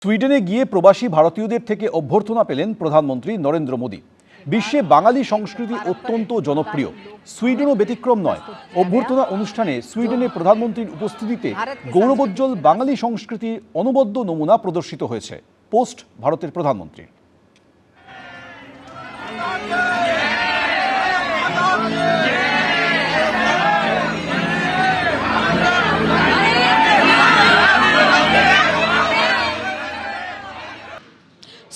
সুইডেনে গিয়ে প্রবাসী ভারতীয়দের থেকে অভ্যর্থনা পেলেন প্রধানমন্ত্রী নরেন্দ্র মোদী। বিশ্বে বাঙালি সংস্কৃতি অত্যন্ত জনপ্রিয়, সুইডেনও ব্যতিক্রম নয়। অভ্যর্থনা অনুষ্ঠানে সুইডেনের প্রধানমন্ত্রীর উপস্থিতিতে গৌরবোজ্জ্বল বাঙালি সংস্কৃতির অনবদ্য নমুনা প্রদর্শিত হয়েছে। পোস্ট ভারতের প্রধানমন্ত্রীর।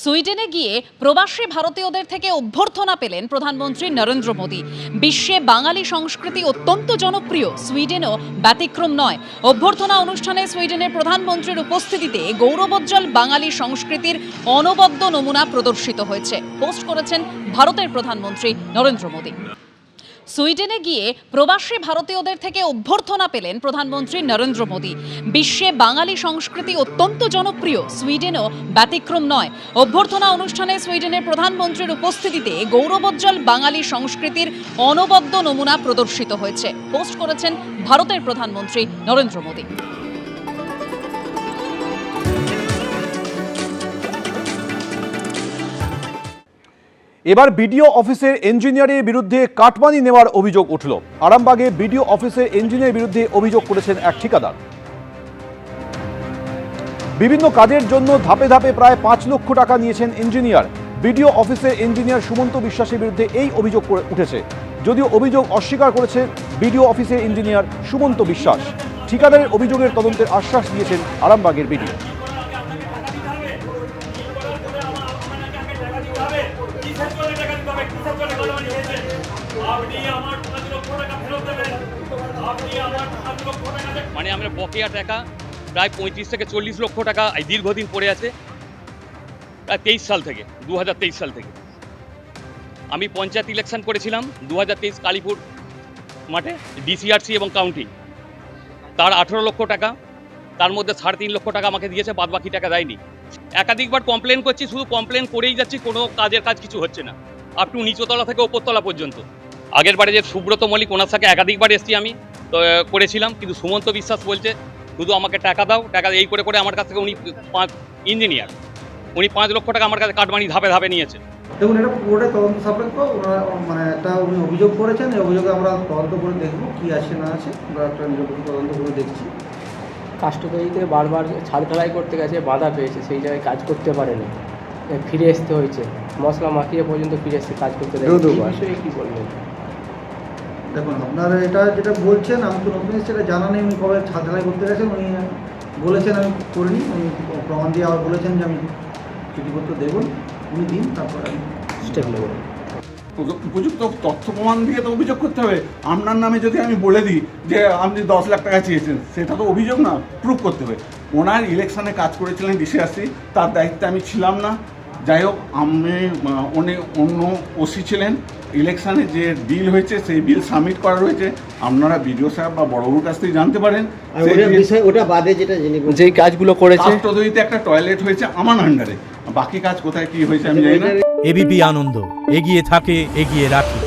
সুইডেনে গিয়ে প্রবাসী ভারতীয়দের থেকে অভ্যর্থনা পেলেন প্রধানমন্ত্রী নরেন্দ্র মোদী। বিশ্বে বাঙালি সংস্কৃতি অত্যন্ত জনপ্রিয়, সুইডেনও ব্যতিক্রম নয়। অভ্যর্থনা অনুষ্ঠানে সুইডেনের প্রধানমন্ত্রীর উপস্থিতিতে গৌরবোজ্জ্বল বাঙালি সংস্কৃতির অনবদ্য নমুনা প্রদর্শিত হয়েছে। পোস্ট করেছেন ভারতের প্রধানমন্ত্রী নরেন্দ্র মোদী। সুইডেনে গিয়ে প্রবাসী ভারতীয়দের থেকে অভ্যর্থনা পেলেন প্রধানমন্ত্রী নরেন্দ্র মোদী। বিশ্বে বাঙালি সংস্কৃতি অত্যন্ত জনপ্রিয়, সুইডেনও ব্যতিক্রম নয়। অভ্যর্থনা অনুষ্ঠানে সুইডেনের প্রধানমন্ত্রীর উপস্থিতিতে গৌরবোজ্জ্বল বাঙালি সংস্কৃতির অনবদ্য নমুনা প্রদর্শিত হয়েছে। পোস্ট করেছেন ভারতের প্রধানমন্ত্রী নরেন্দ্র মোদী। এবার বিডিও অফিসের ইঞ্জিনিয়ারের বিরুদ্ধে কাটমানি নেওয়ার অভিযোগ উঠল। আরামবাগে বিডিও অফিসের ইঞ্জিনিয়ারের বিরুদ্ধে অভিযোগ করেছেন এক ঠিকাদার। বিভিন্ন কাজের জন্য ধাপে ধাপে প্রায় 5 লক্ষ টাকা নিয়েছেন ইঞ্জিনিয়ার। বিডিও অফিসের ইঞ্জিনিয়ার সুমন্ত বিশ্বাসের বিরুদ্ধে এই অভিযোগ উঠেছে। যদিও অভিযোগ অস্বীকার করেছে বিডিও অফিসের ইঞ্জিনিয়ার সুমন্ত বিশ্বাস। ঠিকাদারের অভিযোগের তদন্তের আশ্বাস দিয়েছেন আরামবাগের বিডিও। মানে আমরা বকেয়া টাকা প্রায় 35 থেকে 40 লক্ষ টাকা দীর্ঘদিন পড়ে আছে, প্রায় 23 সাল থেকে 2023 সাল থেকে। আমি পঞ্চায়েত ইলেকশন করেছিলাম 2023 কালীপুর মাঠে, ডিসিআরসি এবং কাউন্টি, তার 18 লক্ষ টাকা, তার মধ্যে 3.5 লক্ষ টাকা আমাকে দিয়েছে, বাদ বাকি টাকা দেয়নি। একাধিকবার কমপ্লেন করছি, শুধু কমপ্লেন করেই যাচ্ছি, কোনো কাজের কাজ কিছু হচ্ছে না, আপ টু নিচতলা থেকে ওপরতলা পর্যন্ত। আগের বারে যে সুব্রত মল্লিক, ওনার সাথে একাধিকবার এসছি আমি, তো করেছিলাম, কিন্তু সুমন্ত বিশ্বাস বলছে শুধু আমাকে টাকা দাও, টাকা এই করে করে আমার কাছ থেকে উনি ইঞ্জিনিয়ার, উনি 5 লক্ষ টাকা আমার কাছে কাটমানি ধাপে ধাপে নিয়েছে। দেখুন, এটা পুরোটাই তদন্ত সাপেক্ষ। ওনারা মানে একটা উনি অভিযোগ করেছেন, এই অভিযোগে আমরা তদন্ত করে দেখবো কী আছে না আছে, আমরা একটা নিরপেক্ষ তদন্ত করে দেখছি। কাস্টমারিতে বারবার ছাদ ঢালাই করতে গেছে, বাধা পেয়েছে, সেই জায়গায় কাজ করতে পারেনি, ফিরে আসতে হয়েছে, মশলা মাখিয়ে পর্যন্ত ফিরে আসতে কাজ করতে দেয়। এই বিষয়ে কী বলবেন? দেখুন, আপনারা এটা যেটা বলছেন, আমি তো নতুন সেটা জানা নেই উনি কবে ছাদ ঢালাই করতে গেছেন। উনি বলেছেন আমি করিনি, উনি প্রমাণ দিয়ে আবার বলেছেন যে আমি চিঠিপত্র দেবেন, উনি দিন, তারপরে আমি স্টেপ নেব। উপযুক্ত তথ্য প্রমাণ দিয়ে তো অভিযোগ করতে হবে। আপনার নামে যদি আমি বলে দিই যে আপনি 10 লাখ টাকা চেয়েছেন, সেটা তো অভিযোগ না, প্রুফ করতে হবে। ওনার ইলেকশনে কাজ করেছিলেন ডিসিআরসি, তার দায়িত্বে আমি ছিলাম না। যাই হোক, আমি অন্য ওসি ছিলেন। ইলেকশানে যে বিল হয়েছে সেই বিল সাবমিট করা রয়েছে, আপনারা বিডিও সাহেব বা বড়বাবুর কাছ থেকে জানতে পারেন। ওটা বাদে যেই কাজগুলো করেছে, কাস্টডিতে একটা টয়লেট হয়েছে আমার আন্ডারে, বাকি কাজ কোথায় কি হয়েছে আমি জানি না। এবিপি আনন্দ, এগিয়ে থাকে, এগিয়ে রাখে।